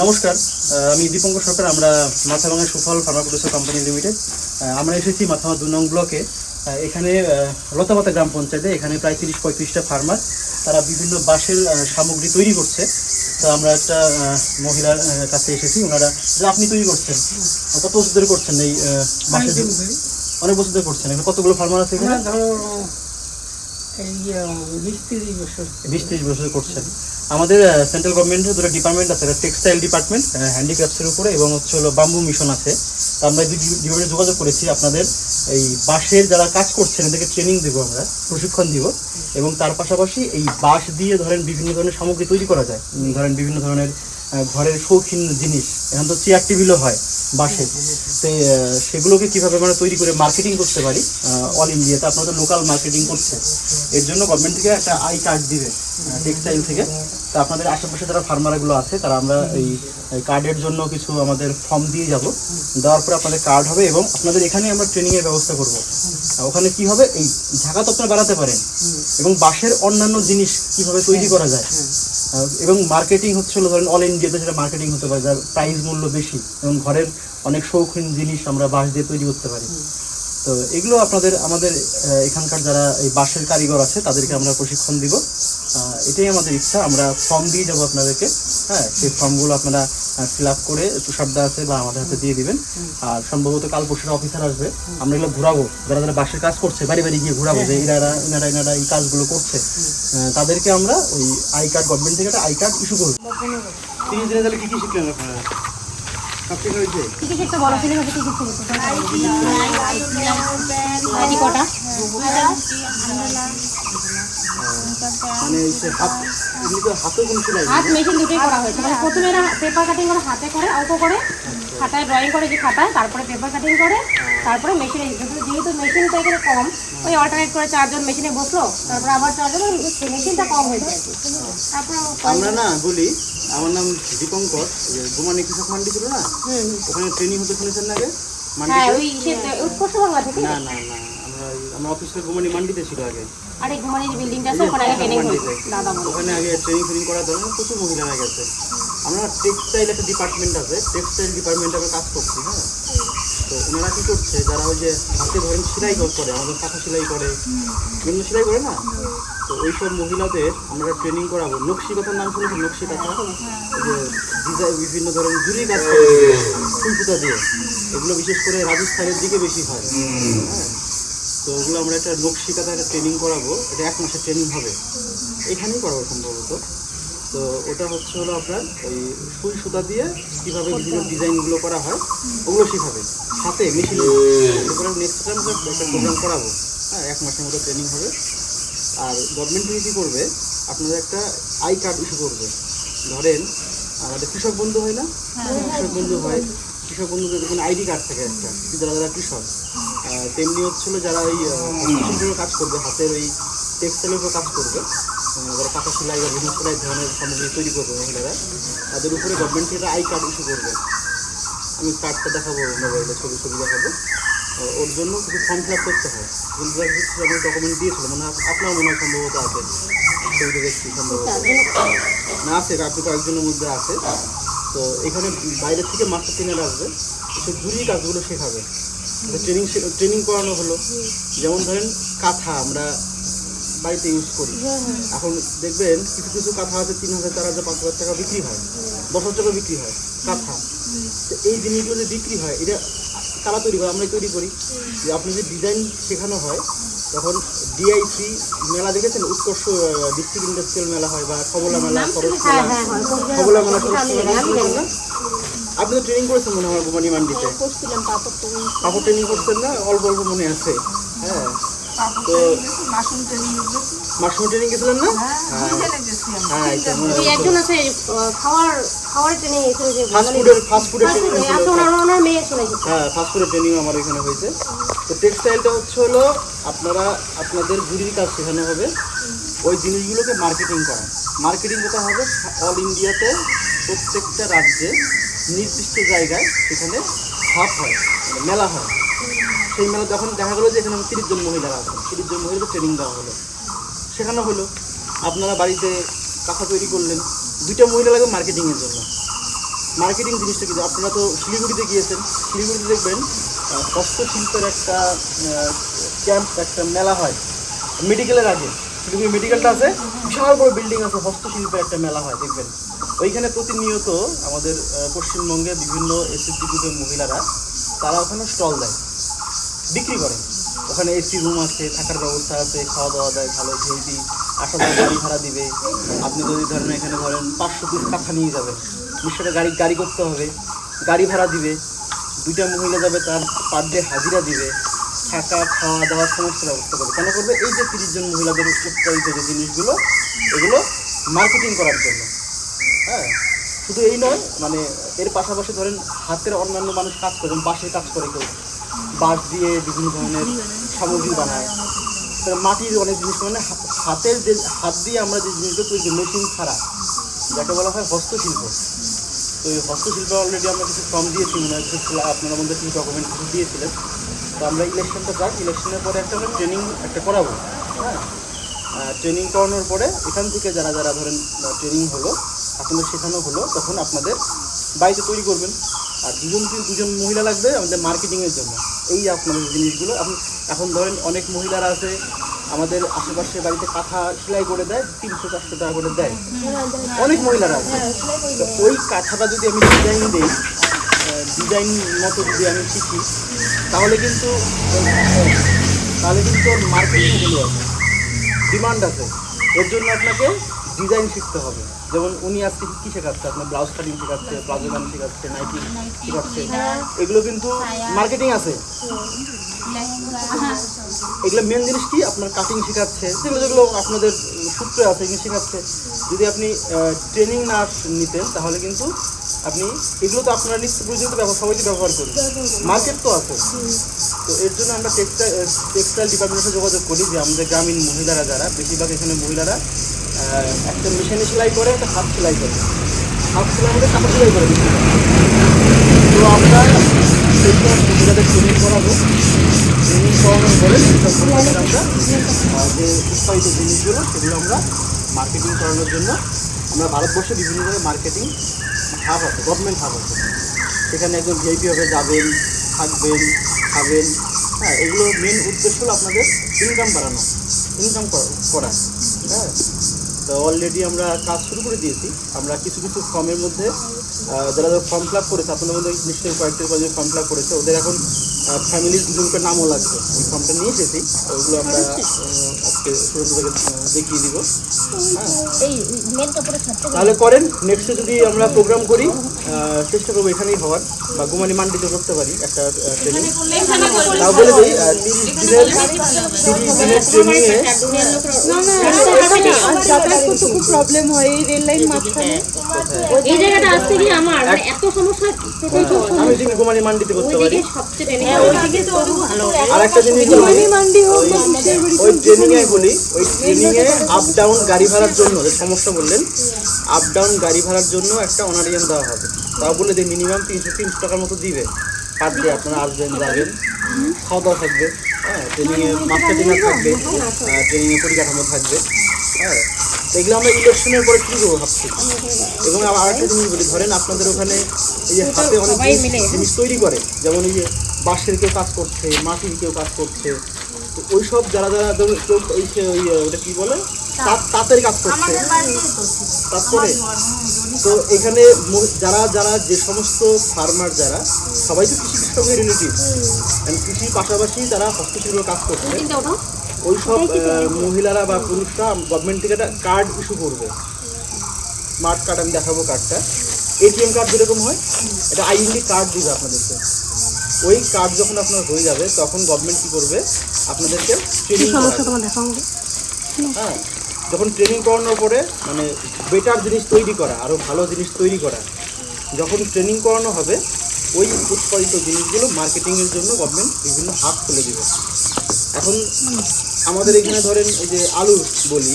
নমস্কার, আমি দীপঙ্কর সরকার। আমরা মাথাভাঙা সুফল ফার্মা প্রডিউসার কোম্পানি লিমিটেড। আমরা এসেছি মাথাভাঙা 2 নং ব্লকে। এখানে লতাপাতা গ্রাম পঞ্চায়েতে এখানে প্রায় 30-35টা ফার্মার, তারা বিভিন্ন বাঁশের সামগ্রী তৈরি করছে। তো আমরা একটা মহিলার কাছে এসেছি। ওনারা যে আপনি তৈরি করছেন, কত বছর ধরে করছেন এই বাঁশের? অনেক বছর ধরে করছেন। এখানে কতগুলো ফার্মার আছে? এখানে 20-30 বছর করছেন। আমাদের সেন্ট্রাল গভর্নমেন্টের দুটো ডিপার্টমেন্ট আছে, টেক্সটাইল ডিপার্টমেন্ট হ্যান্ডিক্রাফটসের উপরে, এবং হলো বাম্বু মিশন আছে। তো আমরা দুই ডিপার্টমেন্টে যোগাযোগ করেছি। আপনাদের এই বাঁশের যারা কাজ করছেন এদেরকে ট্রেনিং দেবো, আমরা প্রশিক্ষণ দিব, এবং তার পাশাপাশি এই বাঁশ দিয়ে ধরেন বিভিন্ন ধরনের সামগ্রী তৈরি করা যায়। ধরেন বিভিন্ন ধরনের ঘরের শৌখিন জিনিস, এখন তো চেয়ার টেবিলও হয় বাঁশের। তো সেগুলোকে কীভাবে আমরা তৈরি করে মার্কেটিং করতে পারি অল ইন্ডিয়াতে, আপনাদের লোকাল মার্কেটিং করছে, এর জন্য গভর্নমেন্ট থেকে একটা আই কার্ড দিবে টেক্সটাইল থেকে। তো আপনাদের আশেপাশে যারা ফার্মারগুলো আছে তারা আমরা এই কার্ডের জন্য কিছু আমাদের ফর্ম দিয়ে যাব। দেওয়ার পরে আপনাদের কার্ড হবে, এবং আপনাদের এখানে আমরা ট্রেনিংয়ের ব্যবস্থা করব। ওখানে কি হবে, এই ঢাকা তো আপনারা বাড়াতে পারেন, এবং বাঁশের অন্যান্য জিনিস কীভাবে তৈরি করা যায়, এবং মার্কেটিং হচ্ছিল ধরেন অল ইন্ডিয়াতে সেটা মার্কেটিং হতে পারে, যার প্রাইস মূল্য বেশি, এবং ঘরের অনেক শৌখিন জিনিস আমরা বাঁশ দিয়ে তৈরি করতে পারি। তো এগুলো আমাদের এখানকার যারা এই বাঁশের কারিগর আছে তাদেরকে আমরা প্রশিক্ষণ দিব। এটাই আমাদের ইচ্ছা। আমরা ফর্ম দিয়ে যাবো আপনাদেরকে। হ্যাঁ, সেই ফর্মগুলো আপনারা ফিল আপ করে তুষারদা আছে বা আমাদের হাতে দিয়ে দিবেন। আর সম্ভবত কাল পরশু অফিসার আসবে, আমরা এগুলো ঘুরাবো, যারা যারা বাঁশের কাজ করছে বাড়ি বাড়ি গিয়ে ঘুরাবো যে এনারা এই কাজগুলো করছে। তাদেরকে আমরা ওই আই কার্ড, গভর্নমেন্ট থেকে একটা আই কার্ড ইস্যু করবো। 30 দিনে তাহলে কী কী শিখলেন আপনারা? হাত মেশিন দুটোই করা হয়েছে। মানে প্রথমে এরা পেপার কাটিং করে হাতে করে, অল্প করে খাতায় ড্রয়িং করে, যে খাতায়, তারপরে পেপার কাটিং করে, তারপরে মেশিনে। যেহেতু মেশিনটা এখানে কম, ওই অল্টারনেট করে 4 জন মেশিনে বসলো, তারপরে আবার 4 জন, মেশিনটা কম হয়ে যায়। তারপরে আমরা না বলি, আমার নাম দীপঙ্কর, গোমানি কৃষক মান্ডি ছিল না, ওখানে ট্রেনিং হতে শুনেছেন না? হ্যাঁ, ওই উৎকর্ষ বাংলা থেকে। না, আমরা অফিসে গোমানি মান্ডিতে ছিল আগে। আরে গোমানির বিল্ডিংটা আছে, ওখানে আগে ট্রেনিং হয়েছে দাদা বলে। ওখানে আগে ট্রেনিং করার জন্য প্রচুর মহিলারা গেছে। আমরা টেক্সটাইল একটা ডিপার্টমেন্ট আছে, টেক্সটাইল ডিপার্টমেন্টে আমরা কাজ করছি। হ্যাঁ, তো ওনারা কী করছে, যারা ওই যে হাতে ধরেন সেলাই করে, আমাদের কাঁথা সেলাই করে, বিভিন্ন সেলাই করে না, তো ওই সব মহিলাদের আমরা ট্রেনিং করাবো। নকশি কথার নাম শুনেছেন? নকশি কথা, যে ডিজাইন বিভিন্ন ধরনের জুড়ি কাজ করে ফুল সুতা দিয়ে, এগুলো বিশেষ করে রাজস্থানের দিকে বেশি হয়। হ্যাঁ, তো ওগুলো আমরা একটা নকশি কাঁথা একটা ট্রেনিং করাবো। এটা 1 মাসের ট্রেনিং হবে, এখানেই করাবো সম্ভবত। তো ওটা হলো আপনার ওই সুই সুতা দিয়ে কীভাবে বিভিন্ন ডিজাইনগুলো করা হয় ওগুলো শেখাবে, হাতে মেশিনে। এরপরে নেক্সট টাইম একটা প্রোগ্রাম করাবো। হ্যাঁ, 1 মাসের মতো ট্রেনিং হবে। আর গভর্নমেন্ট থেকে কী করবে, আপনাদের একটা আই কার্ড ইস্যু করবে। ধরেন আমাদের কৃষক বন্ধু হয় না, কৃষক বন্ধু হয়, কৃষক বন্ধুদের যখন আইডি কার্ড থাকে একটা, যারা কৃষক, তেমনি যারা ওই কৃষকগুলো কাজ করবে, হাতের ওই টেক্সটাইলের উপর কাজ করবে, যারা কাঁথা সেলাই বা বিভিন্ন সেলাই ধরনের সামগ্রী তৈরি করবে মহিলারা, তাদের উপরে গভর্নমেন্ট থেকে আই কার্ড ইস্যু করবে। আমি কার্ডটা দেখাবো, মোবাইলে ছবি দেখাবো। ওর জন্য কিছু ফর্ম ফিল আপ করতে হয়, কিন্তু আমি ডকুমেন্ট দিয়েছিল, মানে আপনার মনে হয় সম্ভবত আছে, ছবিটা দেখছি সম্ভবত না আছে, আপনি কয়েকজনের মধ্যে আছে। তো এখানে বাইরে থেকে মাস্টার ট্রেনার আসবে, সব জুড়ি কাজগুলো শেখাবে, ট্রেনিং করানো হলো। যেমন ধরেন কাঁথা আমরা বাড়িতে ইউজ করি, এখন দেখবেন কিছু কাঁথা আছে 3,000, 4,000, 5,000 টাকা বিক্রি হয়, 10,000 টাকা বিক্রি হয় কাঁথা। তো এই জিনিসগুলো যে বিক্রি হয়, এটা কারা তৈরি করে? আমরাই তৈরি করি। যে আপনি যে ডিজাইন শেখানো হয়, তখন ডিআইসি মেলা দেখেছেন, উৎকর্ষ ডিস্ট্রিক্ট ইন্ডাস্ট্রিয়াল মেলা হয়, বা কমলা মেলা, সরস্বতী মেলা, কমলা মেলা, সরস্বতী মেলা। আপনি তো ট্রেনিং করেছেন মনে হয় গোমানি মান্ডিতে, পাপড় ট্রেনিং করছেন না? অল্প মনে আছে। হ্যাঁ, তো মাশরুম ট্রেনিং গেছিলেন না? হ্যাঁ, একজন আছে খাওয়ার ট্রেনিং, ফাস্টফুডের ট্রেনিং আমার এখানে হয়েছে। তো টেক্সটাইলটা হলো আপনাদের জুড়ির কাজ শেখানো হবে, ওই জিনিসগুলোকে মার্কেটিং করা। মার্কেটিং কোথায় হবে? অল ইন্ডিয়াতে প্রত্যেকটা রাজ্যে নির্দিষ্ট জায়গায় সেখানে হাট হয়, মেলা হয়। সেই মেলা যখন দেখা গেলো যে এখানে 30 জন মহিলারা আছে, 30 জন মহিলাকে ট্রেনিং দেওয়া হলো, শেখানো হলো। আপনারা বাড়িতে কাঁথা তৈরি করলেন, 2টা মহিলা লাগবে মার্কেটিংয়ের জন্য। মার্কেটিং জিনিসটা কি, আপনারা তো শিলিগুড়িতে গিয়েছেন, শিলিগুড়িতে দেখবেন হস্তশিল্পের একটা ক্যাম্প, একটা মেলা হয় মেডিকেলের আগে। শিলিগুড়ি মেডিকেলটা আছে, বিশাল বড় বিল্ডিং আছে, হস্তশিল্পের একটা মেলা হয় দেখবেন। ওইখানে প্রতিনিয়ত আমাদের পশ্চিমবঙ্গে বিভিন্ন এসএসজি গ্রুপের মহিলারা তারা ওখানে স্টল দেয়, বিক্রি করে। ওখানে এসি রুম আছে, থাকার ব্যবস্থা আছে, খাওয়া দাওয়া দেয় ভালো, ভিআইপি আসা যাওয়া গাড়ি ভাড়া দিবে। আপনি যদি ধরেন এখানে ধরেন 500 পিস কাঁথা নিয়ে যাবেন, নিশ্চয়ই গাড়ি করতে হবে, গাড়ি ভাড়া দিবে। 2টা মহিলা যাবে, তার পার ডে হাজিরা দিবে, থাকা খাওয়া দাওয়ার সমস্ত ব্যবস্থা করবে। কেন করবে? এই যে 30 জন মহিলাদের উৎপাদিত যে জিনিসগুলো, এগুলো মার্কেটিং করার জন্য। হ্যাঁ, শুধু এই নয়, মানে এর পাশাপাশি ধরেন হাতের অন্যান্য মানুষ কাজ করেন, বাঁশের কাজ করে, কেউ বাঁশ দিয়ে বিভিন্ন ধরনের সামগ্রী বানায়, মাটির অনেক জিনিস, মানে হাতের যে হাত দিয়ে আমরা যে জিনিসগুলো তৈরি করি মেশিন ছাড়া, যাকে বলা হয় হস্তশিল্প। তো এই হস্তশিল্পে অলরেডি আমরা কিছু ফর্ম দিয়েছি, মনে হয় আপনারা আমাদের কিছু ডকুমেন্ট কিছু দিয়েছিলেন। তো আমরা ইলেকশনটা যাক, ইলেকশনের পরে আমরা ট্রেনিং করাবো। হ্যাঁ, ট্রেনিং করানোর পরে এখান থেকে যারা যারা ধরেন ট্রেনিং হলো, আপনাদের শেখানো হলো, তখন আপনাদের বাড়িতে তৈরি করবেন। আর দুজন মহিলা লাগবে আমাদের মার্কেটিংয়ের জন্য। এই আপনাদের জিনিসগুলো আপনি এখন ধরেন অনেক মহিলারা আছে আমাদের আশেপাশে বাড়িতে কাঁথা সেলাই করে দেয়, 300-400 টাকা করে দেয়, অনেক মহিলারা আছে। তো ওই কাঁথাটা যদি আমি ডিজাইন মতো যদি আমি শিখি, তাহলে কিন্তু ওর মার্কেটিং ভ্যালু আছে, ডিমান্ড আছে। এর জন্য আপনাকে ডিজাইন শিখতে হবে। যেমন উনি আজকে কী শেখাচ্ছে, আপনার ব্লাউজ কাটিং শেখাচ্ছে, প্লাজো গান শেখাচ্ছে, নাইটি শেখাচ্ছে, এগুলো কিন্তু মার্কেটিং আছে। এগুলো মেন জিনিস কি, আপনার কাটিং শেখাচ্ছে, যেগুলো আপনাদের সূত্রে আছে, এগুলো শেখাচ্ছে। যদি আপনি ট্রেনিং না নিতেন তাহলে কিন্তু আপনি এগুলো তো আপনারা নিত্য প্রয়োজনীয় সবাই ব্যবহার করি, মার্কেট তো আছে। তো এর জন্য আমরা টেক্সটাইল ডিপার্টমেন্টের সাথে যোগাযোগ করি যে আমাদের গ্রামীণ মহিলারা যারা, বেশিরভাগ এখানে মহিলারা একটা মেশিনে সেলাই করে, একটা হাত সেলাই করে, হাত সেলাই আমাদের কাপড় সেলাই করে দিচ্ছি। তো আমরা সেই সব মহিলাদের ট্রেনিং করাবো। ট্রেনিং করানোর পরে সেসব মহিলাদের আমরা যে উৎপাদিত জিনিসগুলো সেগুলো আমরা মার্কেটিং করানোর জন্য আমরা ভারতবর্ষে বিভিন্ন জায়গায় মার্কেটিং হাব আছে, গভর্নমেন্ট হাব আছে, সেখানে একজন ভিআইপি হবে, যাবেন, থাকবেন, খাবেন। হ্যাঁ, এগুলো মেন উদ্দেশ্য হলো আপনাদের ইনকাম বাড়ানো, ইনকাম করা। হ্যাঁ, তো অলরেডি আমরা কাজ শুরু করে দিয়েছি। আমরা কিছু ফর্মের মধ্যে যারা ফর্ম ফিল আপ করেছে, আপনাদের মধ্যে নিশ্চয়ই কয়েকটি ফর্ম ফিল আপ করেছে, ওদের এখন ফ্যামিলির দুজনকে নামও লাগবে। ওই ফর্মটা নিয়ে এসেছি, ওইগুলো আমরা আজকে শুরু থেকে দেখিয়ে দিব। তাহলে করেন, নেক্সটে যদি আমরা প্রোগ্রাম করি, চেষ্টা করবো এখানেই হওয়ার, বা গুমানি মান্ডিতে করতে পারি একটা ট্রেনিং। তাও বলে দিই 30 দিনের ট্রেনিংয়ে খুব প্রবলেম হয় এই রেল লাইন মাঝখানে, এই জায়গাটা আসতে গিয়ে আমার মানে এত সমস্যা। আমি যদি গুমানি মান্ডিতে করতে পারি, সবচেয়ে আর একটা জিনিস ওই ট্রেনিংয়ে বলি, ওই ট্রেনিংয়ে আপ ডাউন গাড়ি ভাড়ার জন্য যে সমস্যা বললেন, আপ ডাউন গাড়ি ভাড়ার জন্য একটা অনারিয়াম দেওয়া হবে। তাও বলে যে মিনিমাম 300 টাকার মতো দিবে পার ডে। আপনারা আসবেন, যাবেন, খাওয়া দাওয়া থাকবে। হ্যাঁ, ট্রেনিংয়ে মাস্টার ট্রেনার থাকবে, ট্রেনিংয়ে পরিকাঠামো থাকবে। হ্যাঁ, এগুলো আমরা ইলেকশনের পরে কী করবো ভাবছি। এবং আরেকটা জিনিস বলি, ধরেন আপনাদের ওখানে এই যে হাতে অনেক জিনিস তৈরি করে, যেমন এই যে বাঁশের কেউ কাজ করছে, মাটির কেউ কাজ করছে, তো ওই সব যারা কেউ ওটা কী বলে, তাঁতের কাজ করছে, তারপরে তো এখানে যারা যে সমস্ত ফার্মার যারা, সবাই তো কৃষির সঙ্গে রিলেটিভ, কৃষির পাশাপাশি তারা হস্তশিল্প কাজ করছে, ওই সব মহিলারা বা পুরুষরা গভর্নমেন্ট থেকে একটা কার্ড ইস্যু করবে, স্মার্ট কার্ড। আমি দেখাবো কার্ডটা, এটিএম কার্ড যেরকম হয়, এটা আইডেন্টি কার্ড দিবে আপনাদেরকে। ওই কার্ড যখন আপনার হয়ে যাবে, তখন গভর্নমেন্ট কী করবে, আপনাদেরকে ট্রেনিং করাবে। হ্যাঁ, যখন ট্রেনিং করানোর পরে মানে বেটার জিনিস তৈরি করা, আরও ভালো জিনিস তৈরি করা, যখন ট্রেনিং করানো হবে, ওই উৎপাদিত জিনিসগুলো মার্কেটিংয়ের জন্য গভর্নমেন্ট বিভিন্ন হাব খুলে দেবে। এখন আমাদের এখানে ধরেন এই যে আলু বলি,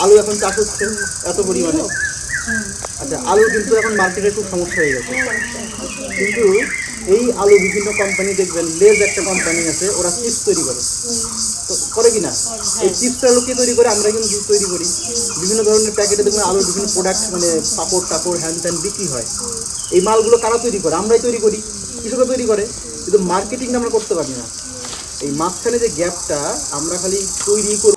আলু এখন চাষ হচ্ছে এত পরিমাণে। আচ্ছা, আলু কিন্তু এখন মার্কেটে খুব সমস্যা হয়ে গেছে, কিন্তু এই আলু বিভিন্ন কোম্পানি দেখবেন, লেজ একটা কোম্পানি আছে, ওরা চিপস তৈরি করে। তো করে কিনা? এই চিপসটা লোকে তৈরি করে, আমরা কিন্তু জুস তৈরি করি। বিভিন্ন ধরনের প্যাকেটে দেখবেন আলোর বিভিন্ন প্রোডাক্ট মানে পাপড় টাপড় হ্যান ত্যান বিক্রি হয়। এই মালগুলো কারা তৈরি করে? আমরাই তৈরি করি, কৃষকরা তৈরি করে, কিন্তু মার্কেটিংটা আমরা করতে পারি না। এই মাঝখানে যে গ্যাপটা আমরা খালি তৈরি করি।